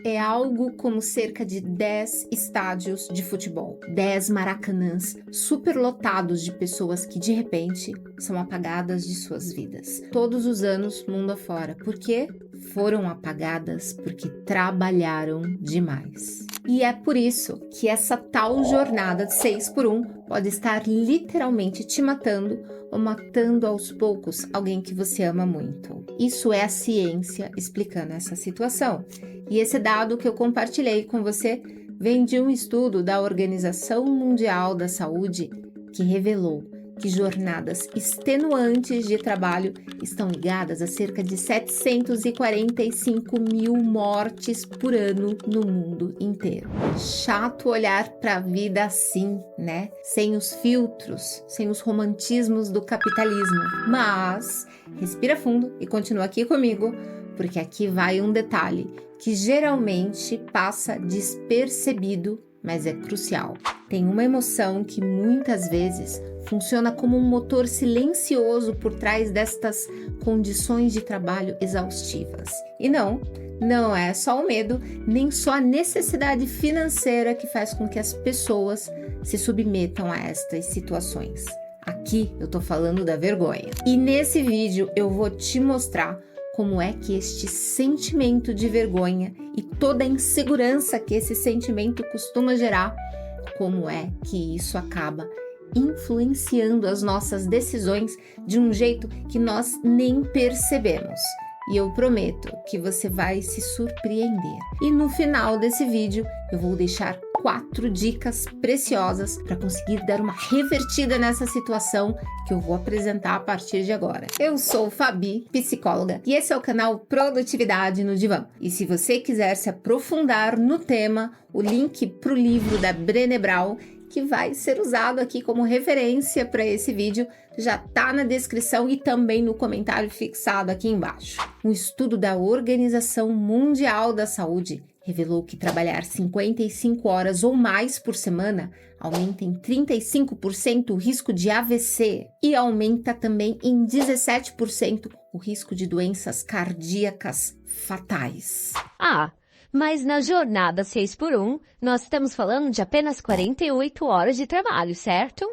é algo como cerca de 10 estádios de futebol, 10 maracanãs superlotados de pessoas que de repente são apagadas de suas vidas. Todos os anos, mundo afora. Por quê? Foram apagadas porque trabalharam demais. E é por isso que essa tal jornada de 6x1 pode estar literalmente te matando ou matando aos poucos alguém que você ama muito. Isso é a ciência explicando essa situação. E esse dado que eu compartilhei com você vem de um estudo da Organização Mundial da Saúde que revelou que jornadas extenuantes de trabalho estão ligadas a cerca de 745 mil mortes por ano no mundo inteiro. Chato olhar para a vida assim, né? Sem os filtros, sem os romantismos do capitalismo. Mas respira fundo e continua aqui comigo, porque aqui vai um detalhe que geralmente passa despercebido, mas é crucial. Tem uma emoção que muitas vezes funciona como um motor silencioso por trás destas condições de trabalho exaustivas. E não é só o medo, nem só a necessidade financeira que faz com que as pessoas se submetam a estas situações. Aqui eu tô falando da vergonha. E nesse vídeo eu vou te mostrar como é que este sentimento de vergonha e toda a insegurança que esse sentimento costuma gerar, como é que isso acaba influenciando as nossas decisões de um jeito que nós nem percebemos. E eu prometo que você vai se surpreender. E no final desse vídeo eu vou deixar 4 dicas preciosas para conseguir dar uma revertida nessa situação que eu vou apresentar a partir de agora. Eu sou Fabi, psicóloga, e esse é o canal Produtividade no Divã. E se você quiser se aprofundar no tema, o link para o livro da Brené Brown, que vai ser usado aqui como referência para esse vídeo, já está na descrição e também no comentário fixado aqui embaixo. Um estudo da Organização Mundial da Saúde revelou que trabalhar 55 horas ou mais por semana aumenta em 35% o risco de AVC e aumenta também em 17% o risco de doenças cardíacas fatais. Mas na jornada 6x1, nós estamos falando de apenas 48 horas de trabalho, certo?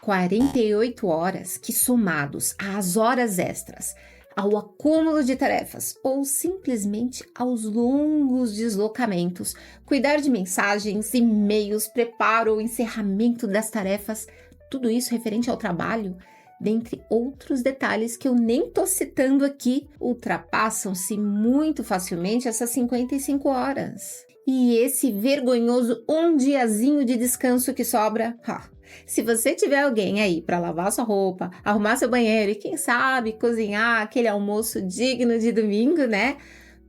48 horas que, somados às horas extras, ao acúmulo de tarefas ou simplesmente aos longos deslocamentos, cuidar de mensagens, e-mails, preparo ou encerramento das tarefas, tudo isso referente ao trabalho, dentre outros detalhes que eu nem tô citando aqui, ultrapassam-se muito facilmente essas 55 horas. E esse vergonhoso um diazinho de descanso que sobra, se você tiver alguém aí para lavar sua roupa, arrumar seu banheiro e quem sabe cozinhar aquele almoço digno de domingo, né?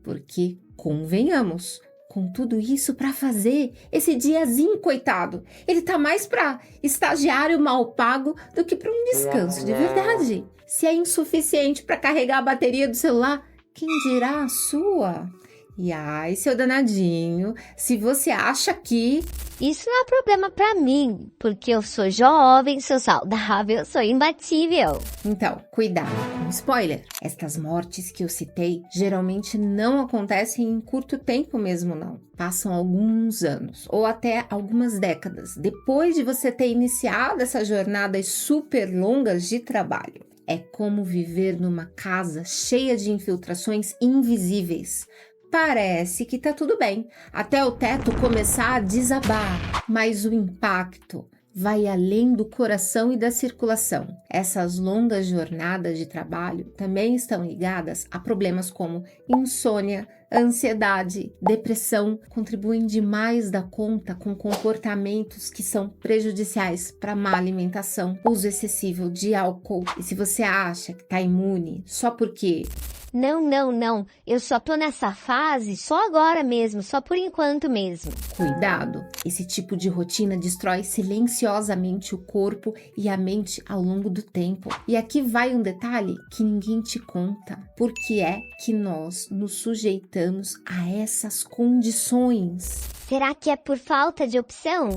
Porque, convenhamos, com tudo isso para fazer, esse diazinho, coitado, ele tá mais para estagiário mal pago do que para um descanso de verdade. Se é insuficiente para carregar a bateria do celular, quem dirá a sua? E ai, seu danadinho, se você acha que isso não é problema pra mim, porque eu sou jovem, sou saudável, sou imbatível. Então, cuidado com spoiler. Estas mortes que eu citei geralmente não acontecem em curto tempo mesmo não. Passam alguns anos ou até algumas décadas depois de você ter iniciado essas jornadas super longas de trabalho. É como viver numa casa cheia de infiltrações invisíveis. Parece que tá tudo bem, até o teto começar a desabar, mas o impacto vai além do coração e da circulação. Essas longas jornadas de trabalho também estão ligadas a problemas como insônia, ansiedade, depressão, contribuem demais da conta com comportamentos que são prejudiciais para a má alimentação, uso excessivo de álcool. E se você acha que tá imune só porque Não. Eu só tô nessa fase só agora mesmo, só por enquanto mesmo. Cuidado! Esse tipo de rotina destrói silenciosamente o corpo e a mente ao longo do tempo. E aqui vai um detalhe que ninguém te conta. Por que é que nós nos sujeitamos a essas condições? Será que é por falta de opção?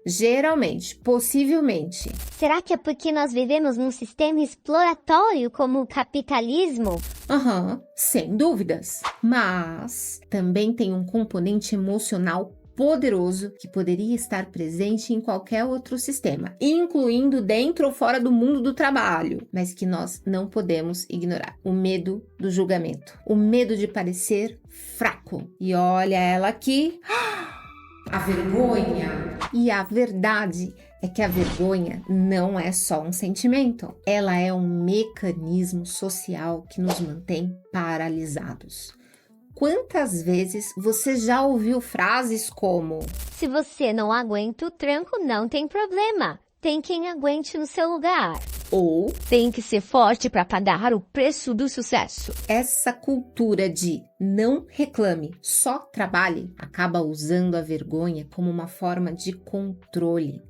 Geralmente, possivelmente. Será que é porque nós vivemos num sistema exploratório como o capitalismo? social. Aham, sem dúvidas. Mas também tem um componente emocional poderoso que poderia estar presente em qualquer outro sistema, incluindo dentro ou fora do mundo do trabalho, mas que nós não podemos ignorar. O medo do julgamento, o medo de parecer fraco. E olha ela aqui, a vergonha. E a verdade é que a vergonha não é só um sentimento, ela é um mecanismo social que nos mantém paralisados. Quantas vezes você já ouviu frases como: Se você não aguenta o tranco, não tem problema. Tem quem aguente no seu lugar. Ou Tem que ser forte para pagar o preço do sucesso. essa cultura de não reclame, só trabalhe, acaba usando a vergonha como uma forma de controle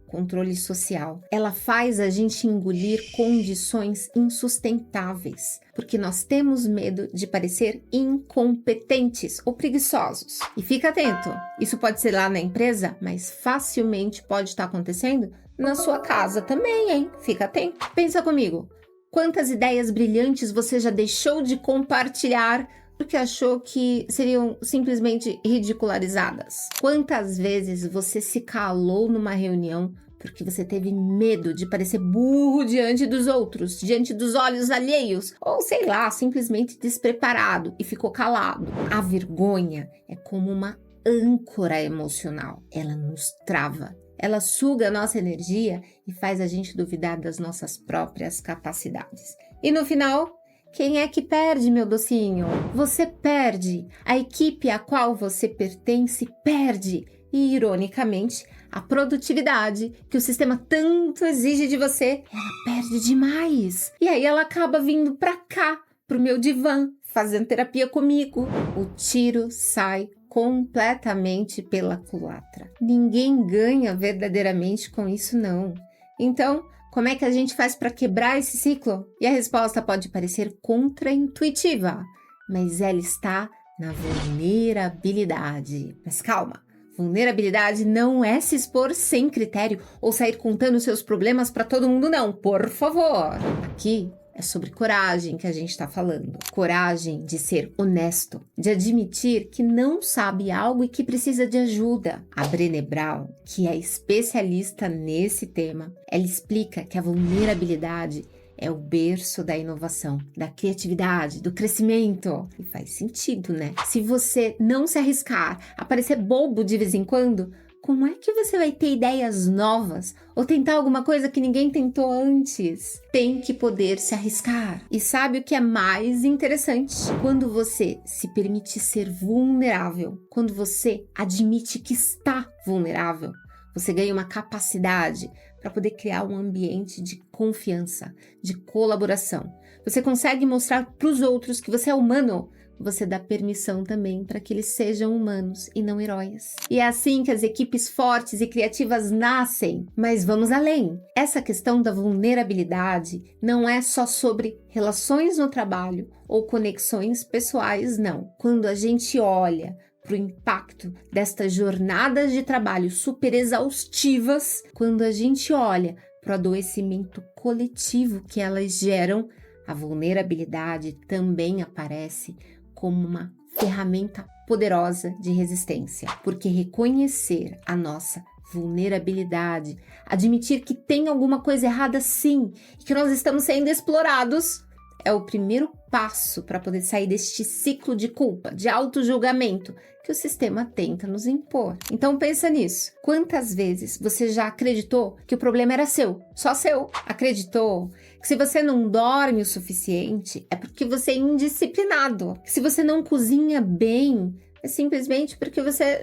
social. Ela faz a gente engolir condições insustentáveis, porque nós temos medo de parecer incompetentes ou preguiçosos. E fica atento, isso pode ser lá na empresa, mas facilmente pode estar acontecendo na sua casa também, hein? Fica atento. Pensa comigo, quantas ideias brilhantes você já deixou de compartilhar porque achou que seriam simplesmente ridicularizadas? Quantas vezes você se calou numa reunião porque você teve medo de parecer burro diante dos outros, diante dos olhos alheios, ou sei lá, simplesmente despreparado e ficou calado? A vergonha é como uma âncora emocional. Ela nos trava. Ela suga a nossa energia e faz a gente duvidar das nossas próprias capacidades. E no final, quem é que perde, meu docinho? Você perde. A equipe a qual você pertence perde. E, ironicamente, a produtividade que o sistema tanto exige de você, ela perde demais. E aí ela acaba vindo pra cá, pro meu divã, fazendo terapia comigo. O tiro sai completamente pela culatra. Ninguém ganha verdadeiramente com isso, não. Então, como é que a gente faz para quebrar esse ciclo? E a resposta pode parecer contraintuitiva, mas ela está na vulnerabilidade. Mas calma, vulnerabilidade não é se expor sem critério ou sair contando seus problemas para todo mundo, não. Por favor. Aqui é sobre coragem que a gente está falando. Coragem de ser honesto, de admitir que não sabe algo e que precisa de ajuda. A Brené Brown, que é especialista nesse tema, ela explica que a vulnerabilidade é o berço da inovação, da criatividade, do crescimento. E faz sentido, né? Se você não se arriscar a parecer bobo de vez em quando, como é que você vai ter ideias novas ou tentar alguma coisa que ninguém tentou antes? Tem que poder se arriscar. E sabe o que é mais interessante? Quando você se permite ser vulnerável, quando você admite que está vulnerável, você ganha uma capacidade para poder criar um ambiente de confiança, de colaboração. Você consegue mostrar para os outros que você é humano. Você dá permissão também para que eles sejam humanos e não heróis. E é assim que as equipes fortes e criativas nascem. Mas vamos além. Essa questão da vulnerabilidade não é só sobre relações no trabalho ou conexões pessoais, não. Quando a gente olha para o impacto destas jornadas de trabalho super exaustivas, quando a gente olha para o adoecimento coletivo que elas geram, a vulnerabilidade também aparece como uma ferramenta poderosa de resistência, porque reconhecer a nossa vulnerabilidade, admitir que tem alguma coisa errada sim, e que nós estamos sendo explorados, é o primeiro passo para poder sair deste ciclo de culpa, de autojulgamento que o sistema tenta nos impor. Então pensa nisso. Quantas vezes você já acreditou que o problema era seu, só seu? Acreditou que se você não dorme o suficiente é porque você é indisciplinado, que se você não cozinha bem é simplesmente porque você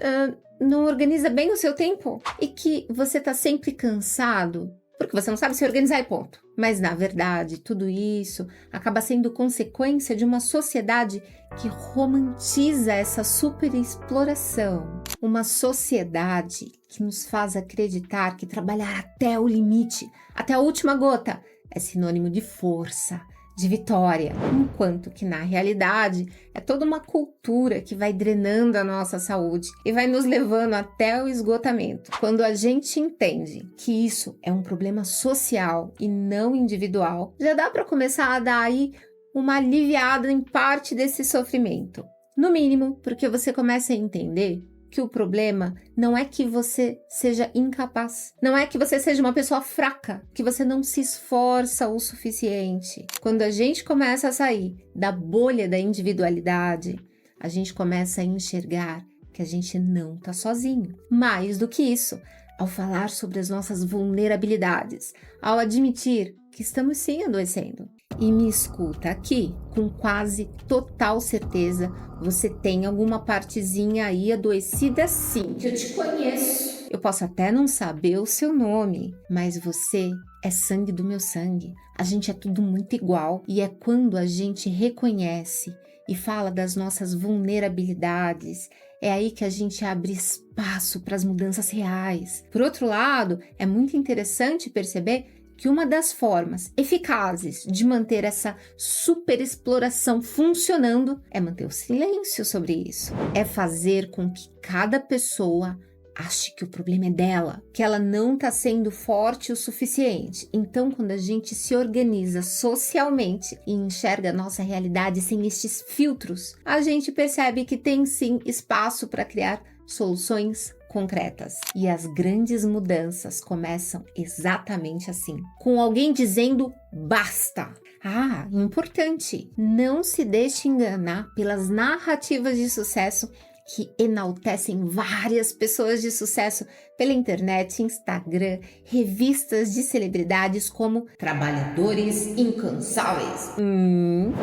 não organiza bem o seu tempo e que você está sempre cansado porque você não sabe se organizar e ponto. Mas, na verdade, tudo isso acaba sendo consequência de uma sociedade que romantiza essa superexploração. Uma sociedade que nos faz acreditar que trabalhar até o limite, até a última gota, é sinônimo de força, de vitória, enquanto que na realidade é toda uma cultura que vai drenando a nossa saúde e vai nos levando até o esgotamento. Quando a gente entende que isso é um problema social e não individual, já dá para começar a dar aí uma aliviada em parte desse sofrimento. No mínimo, porque você começa a entender que o problema não é que você seja incapaz, não é que você seja uma pessoa fraca, que você não se esforça o suficiente. Quando a gente começa a sair da bolha da individualidade, a gente começa a enxergar que a gente não está sozinho. Mais do que isso, ao falar sobre as nossas vulnerabilidades, ao admitir que estamos sim adoecendo. E me escuta aqui, com quase total certeza, você tem alguma partezinha aí adoecida sim, que eu te conheço. Eu posso até não saber o seu nome, mas você é sangue do meu sangue. A gente é tudo muito igual e é quando a gente reconhece e fala das nossas vulnerabilidades, é aí que a gente abre espaço para as mudanças reais. Por outro lado, é muito interessante perceber que uma das formas eficazes de manter essa superexploração funcionando é manter o silêncio sobre isso. É fazer com que cada pessoa ache que o problema é dela, que ela não está sendo forte o suficiente. Então, quando a gente se organiza socialmente e enxerga a nossa realidade sem estes filtros, a gente percebe que tem sim espaço para criar soluções concretas. E as grandes mudanças começam exatamente assim, com alguém dizendo basta. Ah, importante, não se deixe enganar pelas narrativas de sucesso que enaltecem várias pessoas de sucesso pela internet, Instagram, revistas de celebridades como trabalhadores incansáveis.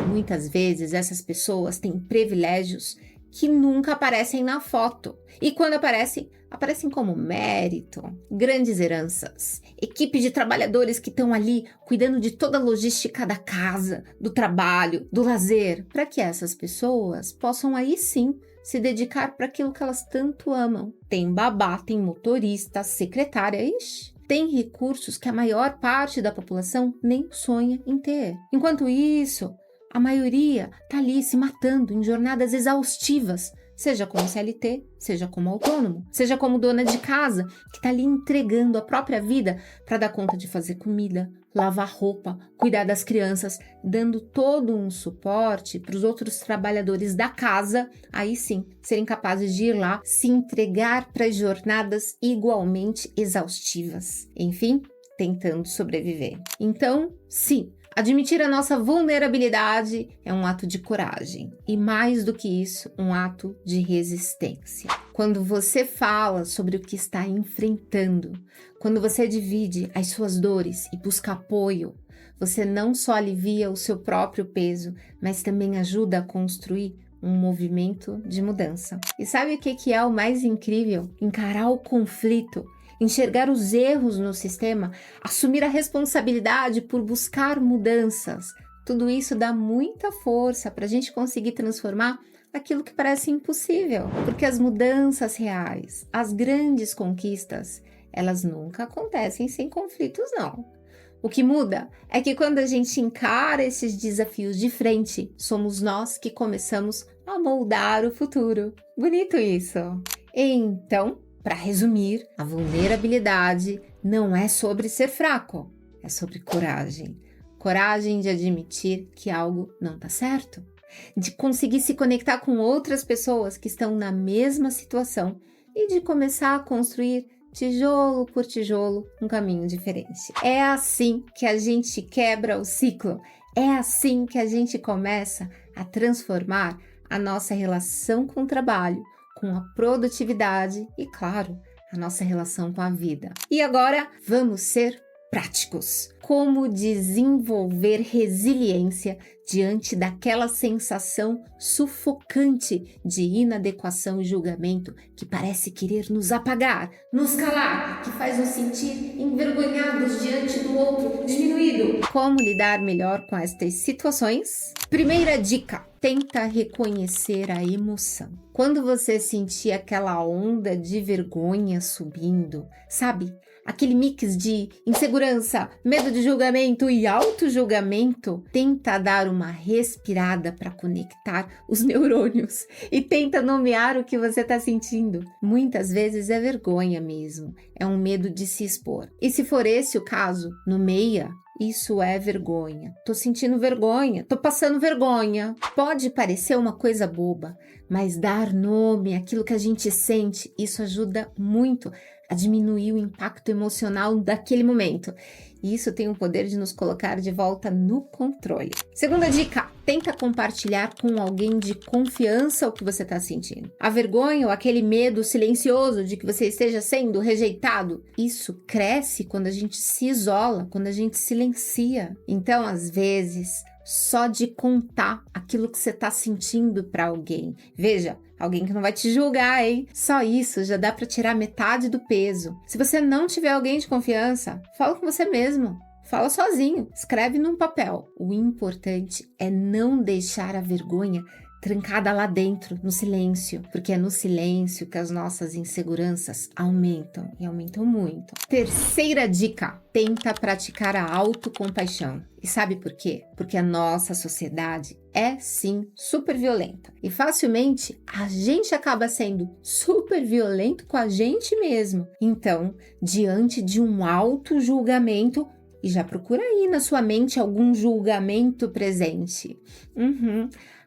Muitas vezes essas pessoas têm privilégios que nunca aparecem na foto. E quando aparecem como mérito, grandes heranças, equipe de trabalhadores que estão ali cuidando de toda a logística da casa, do trabalho, do lazer, para que essas pessoas possam aí sim se dedicar para aquilo que elas tanto amam. Tem babá, tem motorista, secretária, tem recursos que a maior parte da população nem sonha em ter. Enquanto isso, a maioria está ali se matando em jornadas exaustivas, seja como CLT, seja como autônomo, seja como dona de casa, que está ali entregando a própria vida para dar conta de fazer comida, lavar roupa, cuidar das crianças, dando todo um suporte para os outros trabalhadores da casa, aí sim, serem capazes de ir lá se entregar para jornadas igualmente exaustivas. Enfim, tentando sobreviver. Então, sim, admitir a nossa vulnerabilidade é um ato de coragem e, mais do que isso, um ato de resistência. Quando você fala sobre o que está enfrentando, quando você divide as suas dores e busca apoio, você não só alivia o seu próprio peso, mas também ajuda a construir um movimento de mudança. E sabe o que é o mais incrível? Encarar o conflito, enxergar os erros no sistema, assumir a responsabilidade por buscar mudanças. Tudo isso dá muita força para a gente conseguir transformar aquilo que parece impossível. Porque as mudanças reais, as grandes conquistas, elas nunca acontecem sem conflitos, não. O que muda é que quando a gente encara esses desafios de frente, somos nós que começamos a moldar o futuro. Bonito isso! Então, para resumir, a vulnerabilidade não é sobre ser fraco, é sobre coragem. Coragem de admitir que algo não está certo, de conseguir se conectar com outras pessoas que estão na mesma situação e de começar a construir tijolo por tijolo um caminho diferente. É assim que a gente quebra o ciclo, é assim que a gente começa a transformar a nossa relação com o trabalho, com a produtividade e, claro, a nossa relação com a vida. E agora, vamos ser práticos. Como desenvolver resiliência diante daquela sensação sufocante de inadequação e julgamento que parece querer nos apagar, nos calar, que faz nos sentir envergonhados diante do outro, diminuído. Como lidar melhor com estas situações? Primeira dica: tenta reconhecer a emoção. Quando você sentir aquela onda de vergonha subindo, sabe? Aquele mix de insegurança, medo de julgamento e auto-julgamento, tenta dar uma respirada para conectar os neurônios e tenta nomear o que você está sentindo. Muitas vezes é vergonha mesmo, é um medo de se expor. E se for esse o caso, nomeia Isso é vergonha. Tô sentindo vergonha, tô passando vergonha. Pode parecer uma coisa boba, mas dar nome àquilo que a gente sente, isso ajuda muito a diminuir o impacto emocional daquele momento. E isso tem o poder de nos colocar de volta no controle. Segunda dica, tenta compartilhar com alguém de confiança o que você está sentindo. A vergonha ou aquele medo silencioso de que você esteja sendo rejeitado, isso cresce quando a gente se isola, quando a gente silencia. Então, às vezes, só de contar aquilo que você está sentindo para alguém. Veja, alguém que não vai te julgar, hein? Só isso já dá para tirar metade do peso. Se você não tiver alguém de confiança, fala com você mesmo. Fala sozinho, escreve num papel. O importante é não deixar a vergonha trancada lá dentro, no silêncio, porque é no silêncio que as nossas inseguranças aumentam, e aumentam muito. Terceira dica, tenta praticar a autocompaixão. E sabe por quê? Porque a nossa sociedade é sim super violenta, e facilmente a gente acaba sendo super violento com a gente mesmo. Então, diante de um auto-julgamento, e já procura aí na sua mente algum julgamento presente.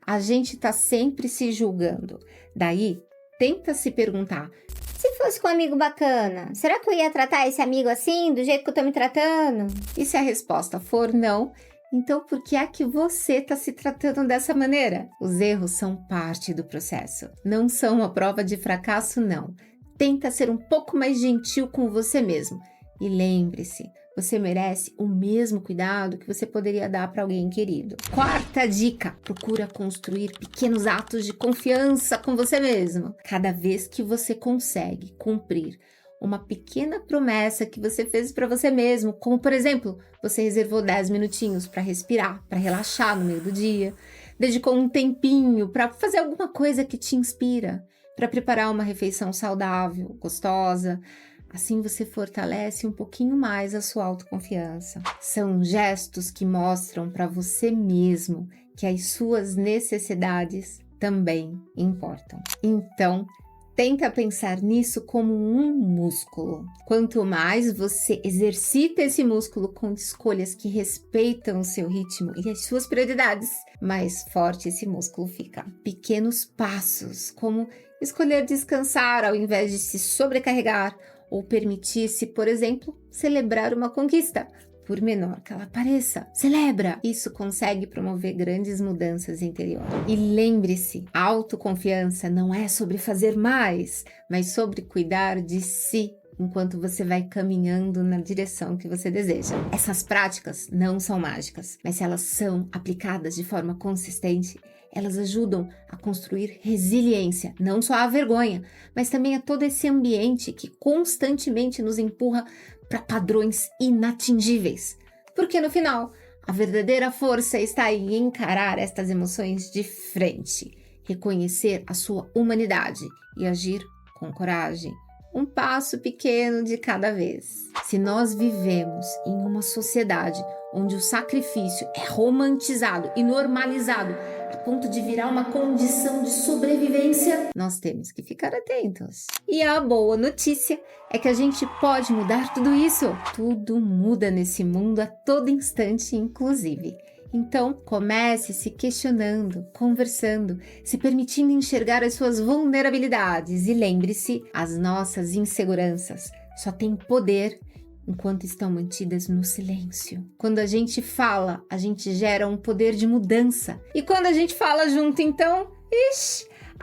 A gente tá sempre se julgando. Daí, tenta se perguntar: se fosse com um amigo bacana, será que eu ia tratar esse amigo assim, do jeito que eu tô me tratando? E se a resposta for não, então por que é que você tá se tratando dessa maneira? Os erros são parte do processo. Não são uma prova de fracasso, não. Tenta ser um pouco mais gentil com você mesmo. E lembre-se, você merece o mesmo cuidado que você poderia dar para alguém querido. Quarta dica, procura construir pequenos atos de confiança com você mesmo. Cada vez que você consegue cumprir uma pequena promessa que você fez para você mesmo, como por exemplo, você reservou 10 minutinhos para respirar, para relaxar no meio do dia, dedicou um tempinho para fazer alguma coisa que te inspira, para preparar uma refeição saudável, gostosa. Assim você fortalece um pouquinho mais a sua autoconfiança. São gestos que mostram para você mesmo que as suas necessidades também importam. Então, tenta pensar nisso como um músculo. Quanto mais você exercita esse músculo com escolhas que respeitam o seu ritmo e as suas prioridades, mais forte esse músculo fica. Pequenos passos, como escolher descansar ao invés de se sobrecarregar, ou permitir-se, por exemplo, celebrar uma conquista, por menor que ela pareça. Celebra! Isso consegue promover grandes mudanças interiores. E lembre-se, a autoconfiança não é sobre fazer mais, mas sobre cuidar de si enquanto você vai caminhando na direção que você deseja. Essas práticas não são mágicas, mas se elas são aplicadas de forma consistente, elas ajudam a construir resiliência, não só à vergonha, mas também a todo esse ambiente que constantemente nos empurra para padrões inatingíveis. Porque no final, a verdadeira força está em encarar estas emoções de frente, reconhecer a sua humanidade e agir com coragem. Um passo pequeno de cada vez. Se nós vivemos em uma sociedade onde o sacrifício é romantizado e normalizado a ponto de virar uma condição de sobrevivência, nós temos que ficar atentos. E a boa notícia é que a gente pode mudar tudo isso. Tudo muda nesse mundo a todo instante, inclusive. Então, comece se questionando, conversando, se permitindo enxergar as suas vulnerabilidades e lembre-se, as nossas inseguranças só têm poder enquanto estão mantidas no silêncio. Quando a gente fala, a gente gera um poder de mudança. E quando a gente fala junto, então,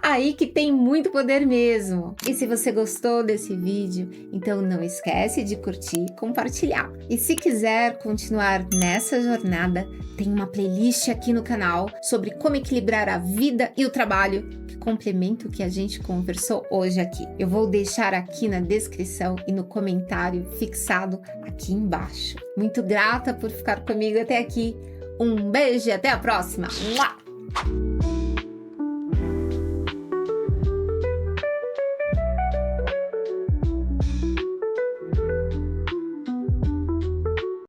aí que tem muito poder mesmo. E se você gostou desse vídeo, então não esquece de curtir e compartilhar. E se quiser continuar nessa jornada, tem uma playlist aqui no canal sobre como equilibrar a vida e o trabalho, que complementa o que a gente conversou hoje aqui. Eu vou deixar aqui na descrição e no comentário fixado aqui embaixo. Muito grata por ficar comigo até aqui. Um beijo e até a próxima! Mua!